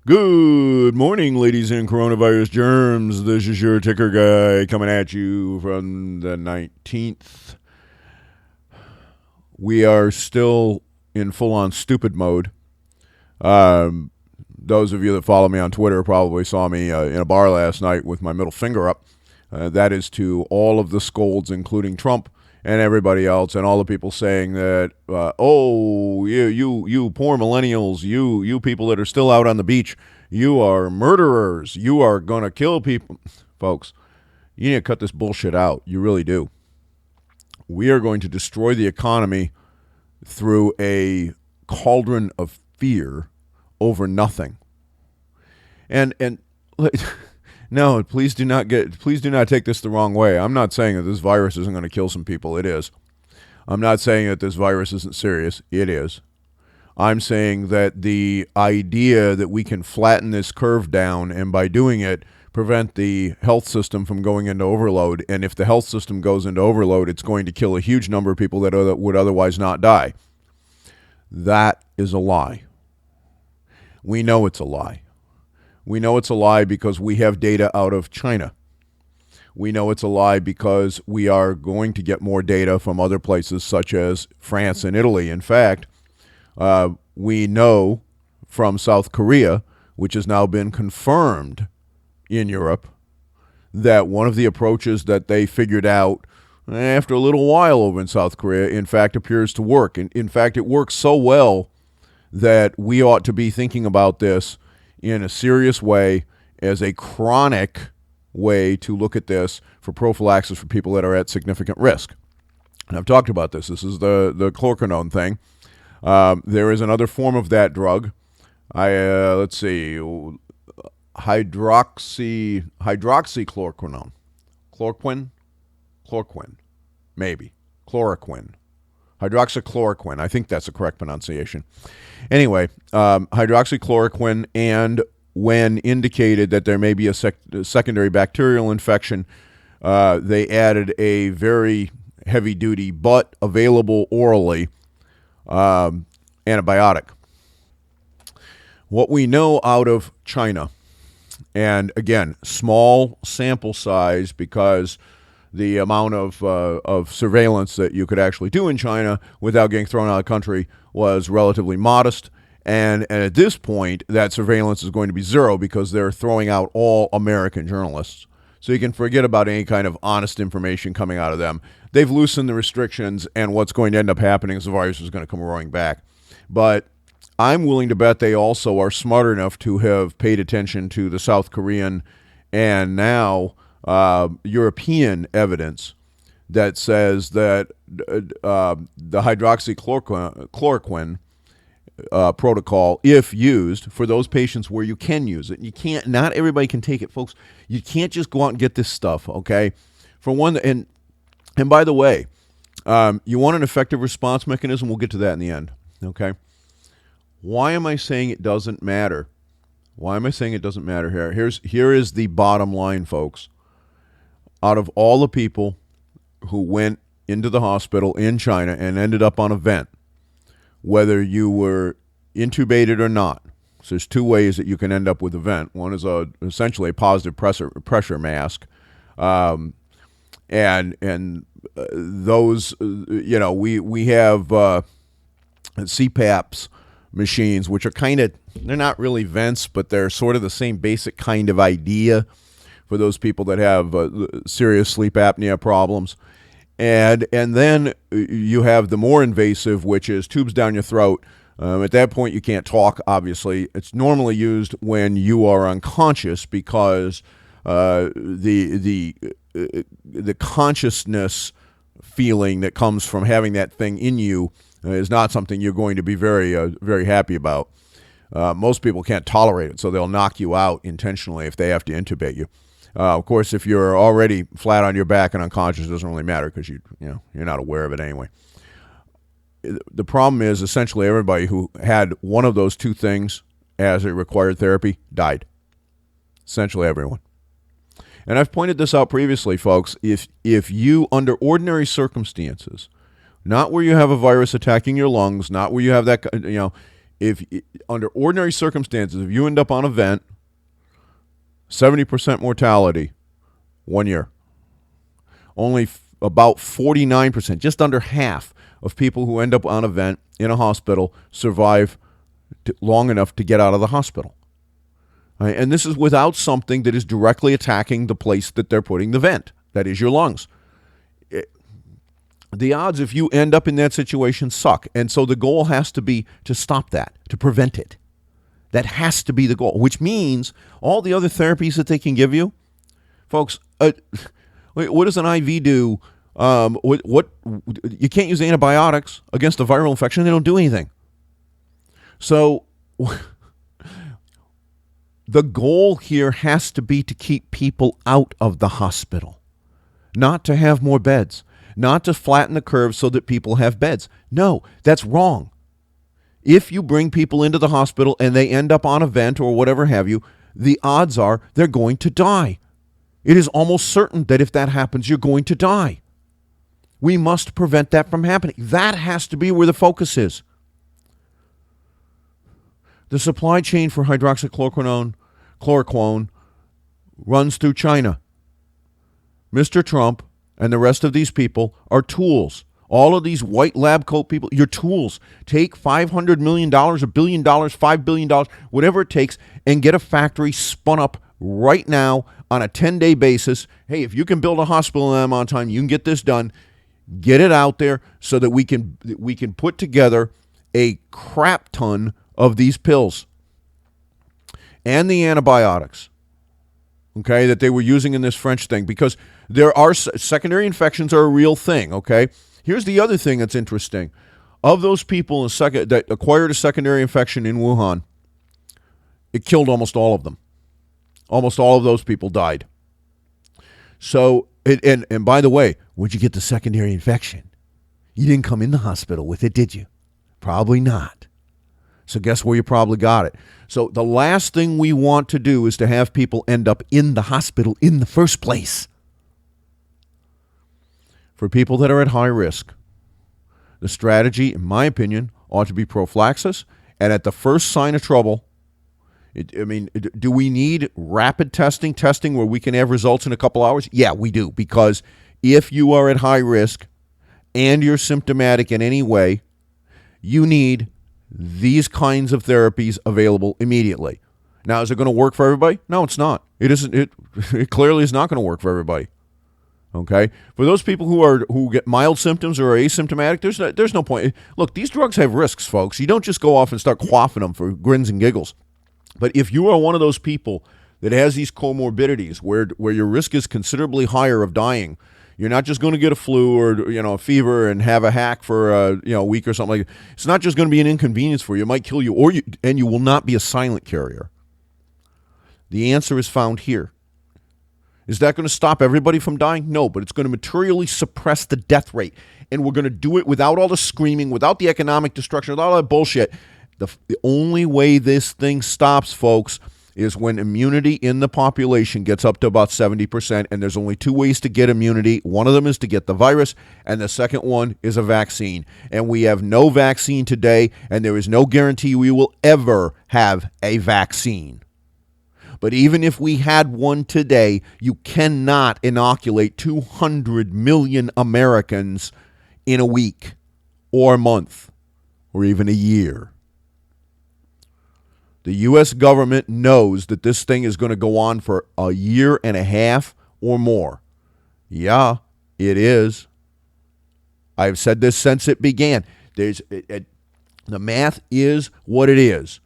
Good morning, ladies and coronavirus germs. This is your ticker guy coming at you from the 19th. We are still in full on stupid mode. Um, those of you that follow me on Twitter probably saw me in a bar last night with my middle finger up. That is to all of the scolds, including Trump and everybody else, and all the people saying that, you poor millennials, you people that are still out on the beach, you are murderers. You are gonna kill people, folks. You need to cut this bullshit out. You really do. We are going to destroy the economy through a cauldron of fear over nothing. And no, please do not take this the wrong way. I'm not saying that this virus isn't going to kill some people. It is. I'm not saying that this virus isn't serious. It is. I'm saying that the idea that we can flatten this curve down and by doing it prevent the health system from going into overload, and if the health system goes into overload, it's going to kill a huge number of people that would otherwise not die. That is a lie. We know it's a lie. We know it's a lie because we have data out of China. We know it's a lie because we are going to get more data from other places such as France and Italy. In fact, we know from South Korea, which has now been confirmed in Europe, that one of the approaches that they figured out after a little while over in South Korea, in fact, appears to work. In fact, it works so well that we ought to be thinking about this in a serious way as a chronic way to look at this for prophylaxis for people that are at significant risk. And I've talked about this. This is the chlorquinone thing. There is another form of that drug. Let's see, hydroxychloroquine. Chloroquine, maybe. Chloroquine. Hydroxychloroquine. I think that's the correct pronunciation. Anyway, hydroxychloroquine, and when indicated that there may be a secondary bacterial infection, they added a very heavy-duty but available orally antibiotic. What we know out of China, and again, small sample size because the amount of surveillance that you could actually do in China without getting thrown out of the country was relatively modest. And at this point, that surveillance is going to be zero because they're throwing out all American journalists. So you can forget about any kind of honest information coming out of them. They've loosened the restrictions, and what's going to end up happening is the virus is going to come roaring back. But I'm willing to bet they also are smart enough to have paid attention to the South Korean and now European evidence that says that the hydroxychloroquine protocol, if used for those patients where you can use it, you can't. Not everybody can take it, folks. You can't just go out and get this stuff. Okay, for one, and by the way, you want an effective response mechanism. We'll get to that in the end. Okay. Why am I saying it doesn't matter? Why am I saying it doesn't matter here? Here is the bottom line, folks. Out of all the people who went into the hospital in China and ended up on a vent, whether you were intubated or not, so there's two ways that you can end up with a vent. One is essentially a positive pressure mask, and those we have CPAPs machines, which are they're not really vents, but they're sort of the same basic kind of idea for those people that have serious sleep apnea problems. And then you have the more invasive, which is tubes down your throat. At that point, you can't talk, obviously. It's normally used when you are unconscious because the consciousness feeling that comes from having that thing in you is not something you're going to be very happy about. Most people can't tolerate it, so they'll knock you out intentionally if they have to intubate you. Of course, if you're already flat on your back and unconscious, it doesn't really matter because you're not aware of it anyway. The problem is essentially everybody who had one of those two things as a required therapy died. Essentially everyone. And I've pointed this out previously, folks. If you, under ordinary circumstances, not where you have a virus attacking your lungs, not where you have that, If under ordinary circumstances, if you end up on a vent, 70% mortality 1 year. Only about 49%, just under half of people who end up on a vent in a hospital survive long enough to get out of the hospital. Right? And this is without something that is directly attacking the place that they're putting the vent, that is your lungs. The odds if you end up in that situation suck. And so the goal has to be to stop that, to prevent it. That has to be the goal, which means all the other therapies that they can give you, folks, what does an IV do? What you can't use antibiotics against a viral infection. They don't do anything. So the goal here has to be to keep people out of the hospital, not to have more beds, not to flatten the curve so that people have beds. No, that's wrong. If you bring people into the hospital and they end up on a vent or whatever have you, the odds are they're going to die. It is almost certain that if that happens, you're going to die. We must prevent that from happening. That has to be where the focus is. The supply chain for hydroxychloroquine runs through China. Mr. Trump and the rest of these people are tools. All of these white lab coat people, you're tools. Take $500 million, $1 billion, $5 billion, whatever it takes, and get a factory spun up right now on a 10-day basis. Hey, if you can build a hospital in that amount of time, you can get this done. Get it out there so that we can put together a crap ton of these pills and the antibiotics, okay, that they were using in this French thing, because there are secondary infections are a real thing, okay? Here's the other thing that's interesting. Of those people that acquired a secondary infection in Wuhan, it killed almost all of them. Almost all of those people died. So, and by the way, where'd you get the secondary infection? You didn't come in the hospital with it, did you? Probably not. So guess where you probably got it. So the last thing we want to do is to have people end up in the hospital in the first place. For people that are at high risk, the strategy, in my opinion, ought to be prophylaxis. And at the first sign of trouble, do we need rapid testing where we can have results in a couple hours? Yeah, we do. Because if you are at high risk and you're symptomatic in any way, you need these kinds of therapies available immediately. Now, is it going to work for everybody? No, it's not. It isn't. It clearly is not going to work for everybody. Okay, for those people who get mild symptoms or are asymptomatic, there's no point. Look, these drugs have risks, folks. You don't just go off and start quaffing them for grins and giggles. But if you are one of those people that has these comorbidities where your risk is considerably higher of dying, you're not just going to get a flu or a fever and have a hack for a week or something like that. It's not just going to be an inconvenience for you. It might kill you, and you will not be a silent carrier. The answer is found here. Is that going to stop everybody from dying? No, but it's going to materially suppress the death rate. And we're going to do it without all the screaming, without the economic destruction, without all that bullshit. The only way this thing stops, folks, is when immunity in the population gets up to about 70%. And there's only two ways to get immunity. One of them is to get the virus, and the second one is a vaccine. And we have no vaccine today, and there is no guarantee we will ever have a vaccine. But even if we had one today, you cannot inoculate 200 million Americans in a week or a month or even a year. The U.S. government knows that this thing is going to go on for a year and a half or more. Yeah, it is. I've said this since it began. The math is what it is.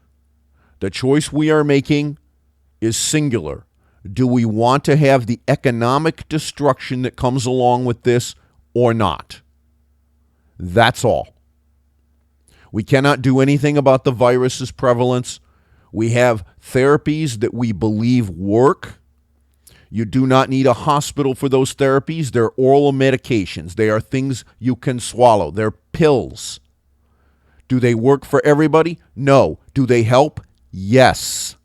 The choice we are making is singular. Do we want to have the economic destruction that comes along with this or not? That's all. We cannot do anything about the virus's prevalence. We have therapies that we believe work. You do not need a hospital for those therapies. They're oral medications. They are things you can swallow. They're pills. Do they work for everybody? No. Do they help? Yes.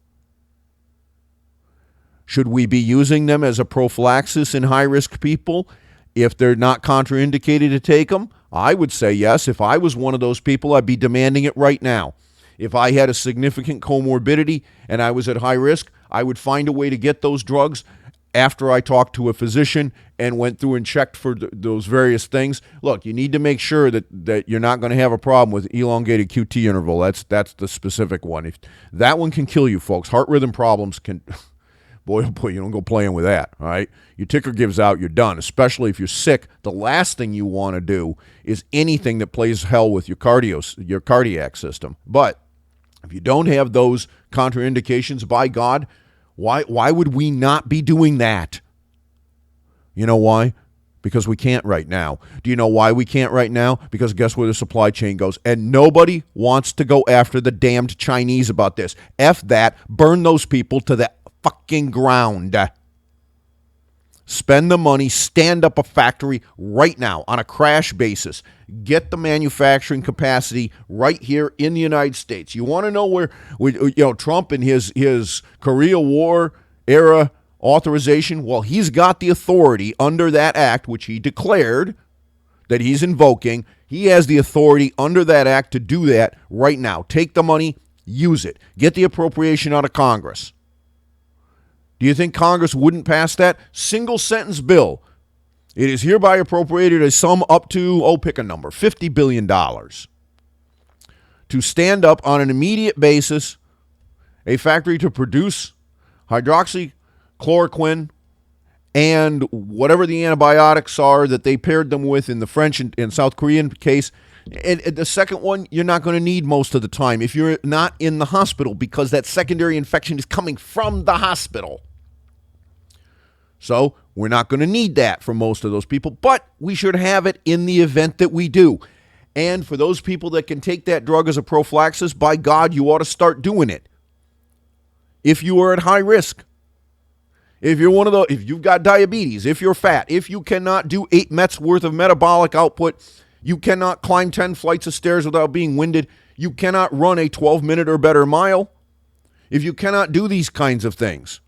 Should we be using them as a prophylaxis in high-risk people if they're not contraindicated to take them? I would say yes. If I was one of those people, I'd be demanding it right now. If I had a significant comorbidity and I was at high risk, I would find a way to get those drugs after I talked to a physician and went through and checked for those various things. Look, you need to make sure that you're not going to have a problem with elongated QT interval. That's the specific one. If that one can kill you, folks. Heart rhythm problems can, boy, oh boy, you don't go playing with that, all right? Your ticker gives out, you're done, especially if you're sick. The last thing you want to do is anything that plays hell with your cardiac system. But if you don't have those contraindications, by God, why would we not be doing that? You know why? Because we can't right now. Do you know why we can't right now? Because guess where the supply chain goes? And nobody wants to go after the damned Chinese about this. F that. Burn those people to the fucking ground. Spend the money, stand up a factory right now on a crash basis. Get the manufacturing capacity right here in the United States. You want to know where Trump and his Korea War era authorization? Well, he's got the authority under that act, which he declared that he's invoking. He has the authority under that act to do that right now. Take the money, use it. Get the appropriation out of Congress. Do you think Congress wouldn't pass that? Single sentence bill. It is hereby appropriated a sum up to, pick a number, $50 billion to stand up on an immediate basis a factory to produce hydroxychloroquine and whatever the antibiotics are that they paired them with in the French and South Korean case. And the second one, you're not going to need most of the time if you're not in the hospital, because that secondary infection is coming from the hospital. So we're not going to need that for most of those people, but we should have it in the event that we do. And for those people that can take that drug as a prophylaxis, by God, you ought to start doing it. If you are at high risk, if you've got diabetes, if you're fat, if you cannot do 8 METs worth of metabolic output, you cannot climb 10 flights of stairs without being winded, you cannot run a 12-minute or better mile, if you cannot do these kinds of things,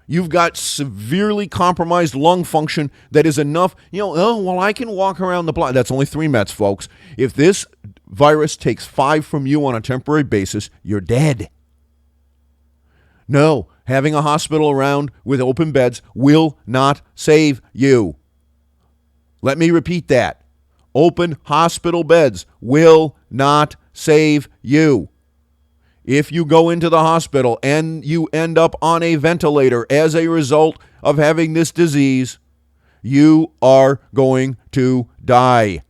you've got severely compromised lung function that is enough, I can walk around the block. That's only 3 METs, folks. If this virus takes 5 from you on a temporary basis, you're dead. No, having a hospital around with open beds will not save you. Let me repeat that. Open hospital beds will not save you. If you go into the hospital and you end up on a ventilator as a result of having this disease, you are going to die.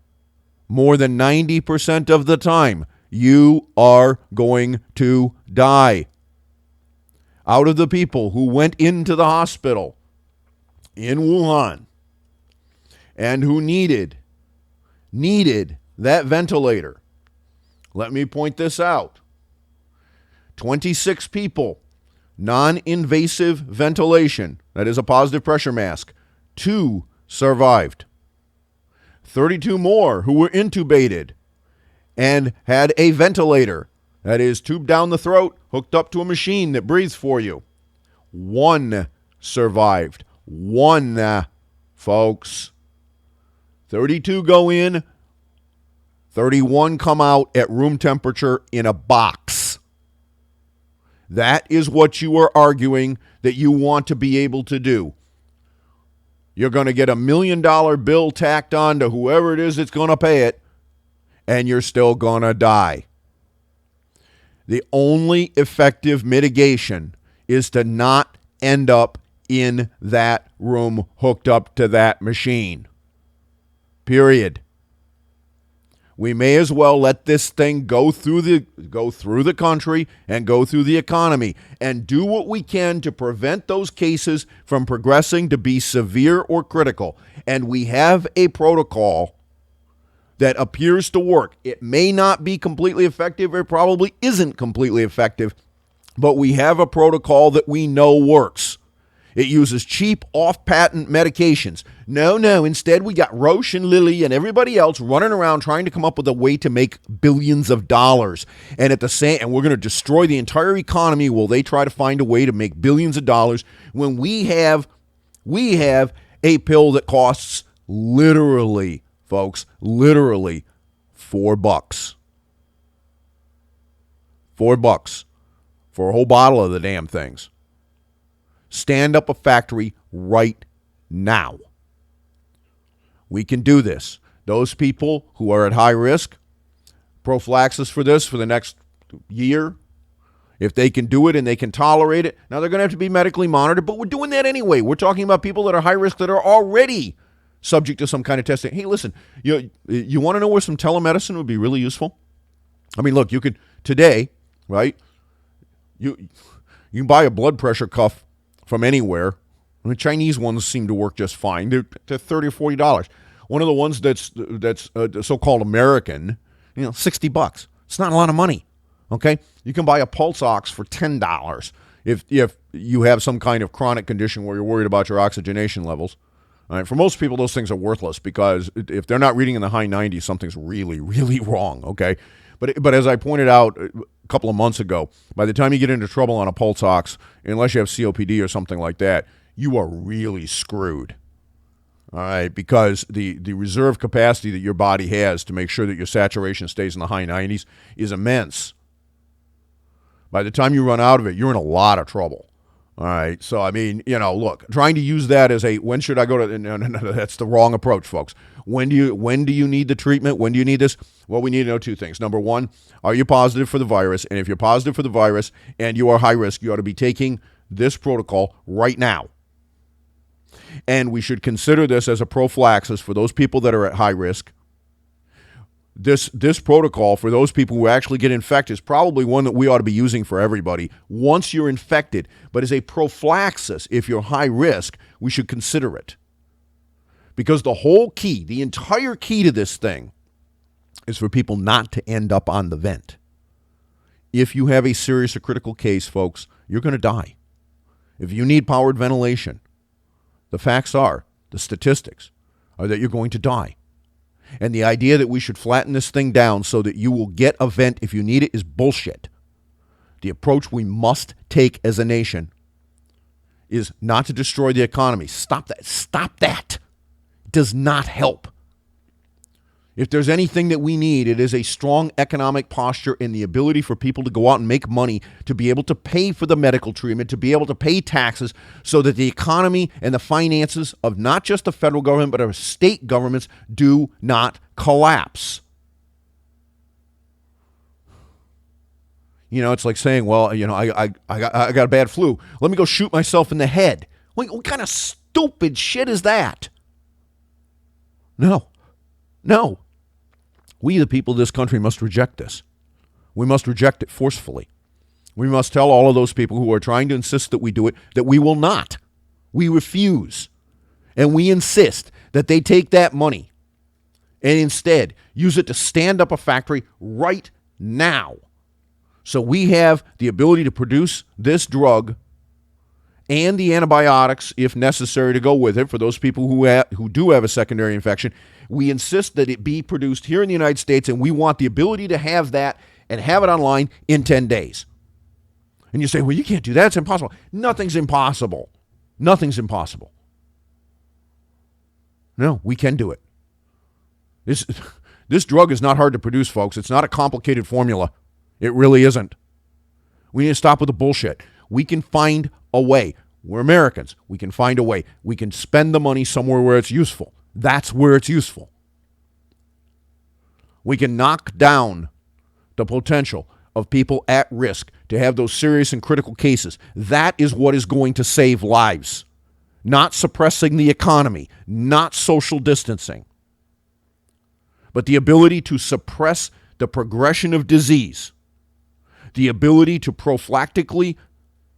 More than 90% of the time, you are going to die. Out of the people who went into the hospital in Wuhan and who needed that ventilator, let me point this out. 26 people, non-invasive ventilation, that is a positive pressure mask, 2 survived. 32 more who were intubated and had a ventilator, that is tube down the throat, hooked up to a machine that breathes for you. 1 survived. 1, folks. 32 go in, 31 come out at room temperature in a box. That is what you are arguing that you want to be able to do. You're going to get $1 million bill tacked on to whoever it is that's going to pay it, and you're still going to die. The only effective mitigation is to not end up in that room hooked up to that machine. Period. We may as well let this thing go through the country and go through the economy and do what we can to prevent those cases from progressing to be severe or critical. And we have a protocol that appears to work. It may not be completely effective. It probably isn't completely effective, but we have a protocol that we know works. It uses cheap, off-patent medications. No, instead we got Roche and Lilly and everybody else running around trying to come up with a way to make billions of dollars. And and we're going to destroy the entire economy while they try to find a way to make billions of dollars when we have a pill that costs literally, folks, literally $4. $4 for a whole bottle of the damn things. Stand up a factory right now. We can do this. Those people who are at high risk, prophylaxis for this for the next year, if they can do it and they can tolerate it. Now, they're going to have to be medically monitored, but we're doing that anyway. We're talking about people that are high risk that are already subject to some kind of testing. Hey, listen, you want to know where some telemedicine would be really useful? I mean, look, you could today, right? You can buy a blood pressure cuff from anywhere. And the Chinese ones seem to work just fine. They're $30 or $40. One of the ones that's so-called American, $60. It's not a lot of money. Okay, you can buy a pulse ox for $10 if you have some kind of chronic condition where you're worried about your oxygenation levels. All right, for most people, those things are worthless because if they're not reading in the high 90s, something's really, really wrong. Okay, but as I pointed out a couple of months ago, by the time you get into trouble on a pulse ox, unless you have COPD or something like that, you are really screwed. All right, because the reserve capacity that your body has to make sure that your saturation stays in the high 90s is immense. By the time you run out of it, you're in a lot of trouble. All right. So, I mean, look, trying to use that as when should I go to, no, that's the wrong approach, folks. When do you need the treatment? When do you need this? Well, we need to know two things. Number one, are you positive for the virus? And if you're positive for the virus and you are high risk, you ought to be taking this protocol right now. And we should consider this as a prophylaxis for those people that are at high risk. This protocol for those people who actually get infected is probably one that we ought to be using for everybody once you're infected. But as a prophylaxis, if you're high risk, we should consider it. Because the entire key to this thing is for people not to end up on the vent. If you have a serious or critical case, folks, you're going to die. If you need powered ventilation, the facts are, the statistics are that you're going to die. And the idea that we should flatten this thing down so that you will get a vent if you need it is bullshit. The approach we must take as a nation is not to destroy the economy. Stop that. Stop that. It does not help. If there's anything that we need, it is a strong economic posture and the ability for people to go out and make money, to be able to pay for the medical treatment, to be able to pay taxes so that the economy and the finances of not just the federal government but of state governments do not collapse. It's like saying, well, I got a bad flu. Let me go shoot myself in the head. What kind of stupid shit is that? No. We, the people of this country, must reject this. We must reject it forcefully. We must tell all of those people who are trying to insist that we do it that we will not. We refuse. And we insist that they take that money and instead use it to stand up a factory right now. So we have the ability to produce this drug and the antibiotics, if necessary, to go with it for those people who do have a secondary infection. We insist that it be produced here in the United States, and we want the ability to have that and have it online in 10 days. And you say, well, you can't do that. It's impossible. Nothing's impossible. Nothing's impossible. No, we can do it. This drug is not hard to produce, folks. It's not a complicated formula. It really isn't. We need to stop with the bullshit. We can find a way. We're Americans. We can find a way. We can spend the money somewhere where it's useful. That's where it's useful. We can knock down the potential of people at risk to have those serious and critical cases. That is what is going to save lives. Not suppressing the economy, not social distancing, but the ability to suppress the progression of disease, the ability to prophylactically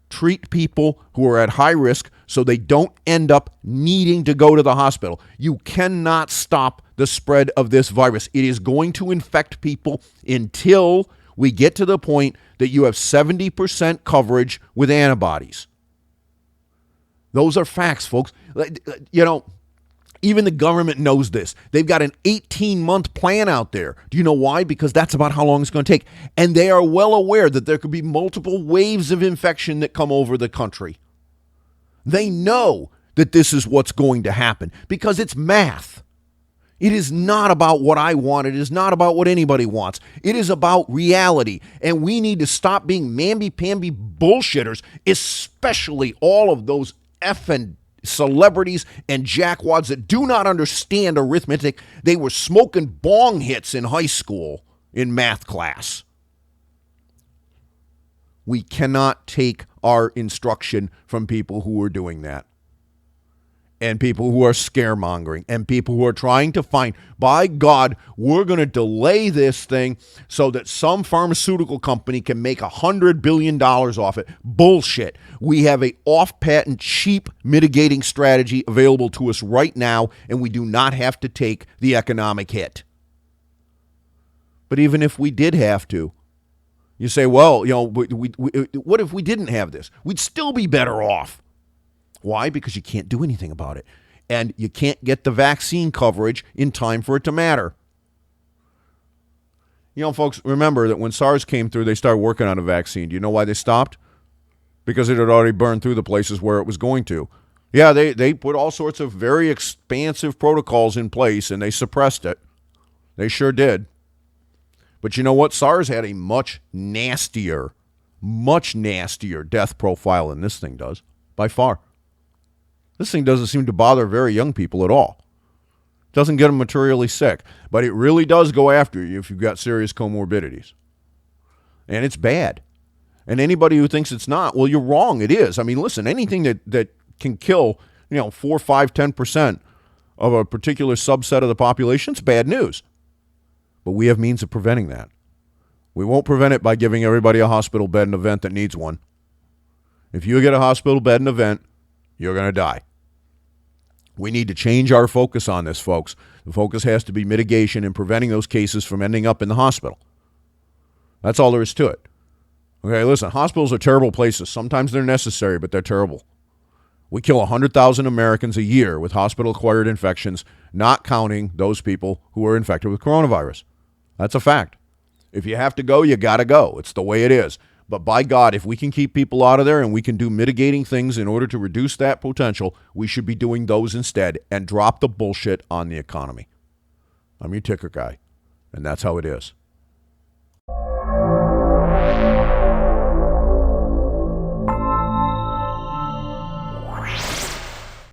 treat people who are at high risk so they don't end up needing to go to the hospital. You cannot stop the spread of this virus. It is going to infect people until we get to the point that you have 70% coverage with antibodies. Those are facts, folks. Even the government knows this. They've got an 18-month plan out there. Do you know why? Because that's about how long it's going to take. And they are well aware that there could be multiple waves of infection that come over the country. They know that this is what's going to happen because it's math. It is not about what I want. It is not about what anybody wants. It is about reality. And we need to stop being mamby-pamby bullshitters, especially all of those effing celebrities and jackwads that do not understand arithmetic. They were smoking bong hits in high school in math class. We cannot take our instruction from people who are doing that. And people who are scaremongering, and people who are trying to find, by God, we're going to delay this thing so that some pharmaceutical company can make $100 billion off it. Bullshit. We have a off-patent, cheap mitigating strategy available to us right now, and we do not have to take the economic hit. But even if we did have to, you say, well, what if we didn't have this? We'd still be better off. Why? Because you can't do anything about it. And you can't get the vaccine coverage in time for it to matter. Folks, remember that when SARS came through, they started working on a vaccine. Do you know why they stopped? Because it had already burned through the places where it was going to. Yeah, they put all sorts of very expansive protocols in place, and they suppressed it. They sure did. But you know what? SARS had a much nastier death profile than this thing does, by far. This thing doesn't seem to bother very young people at all. It doesn't get them materially sick, but it really does go after you if you've got serious comorbidities. And it's bad. And anybody who thinks it's not, well, you're wrong. It is. I mean, listen, anything that can kill, 4, 5, 10% of a particular subset of the population, it's bad news. But we have means of preventing that. We won't prevent it by giving everybody a hospital bed in an event that needs one. If you get a hospital bed in an event, you're going to die. We need to change our focus on this, folks. The focus has to be mitigation and preventing those cases from ending up in the hospital. That's all there is to it. Okay, listen, hospitals are terrible places. Sometimes they're necessary, but they're terrible. We kill 100,000 Americans a year with hospital-acquired infections, not counting those people who are infected with coronavirus. That's a fact. If you have to go, you got to go. It's the way it is. But by God, if we can keep people out of there and we can do mitigating things in order to reduce that potential, we should be doing those instead and drop the bullshit on the economy. I'm your ticker guy, and that's how it is.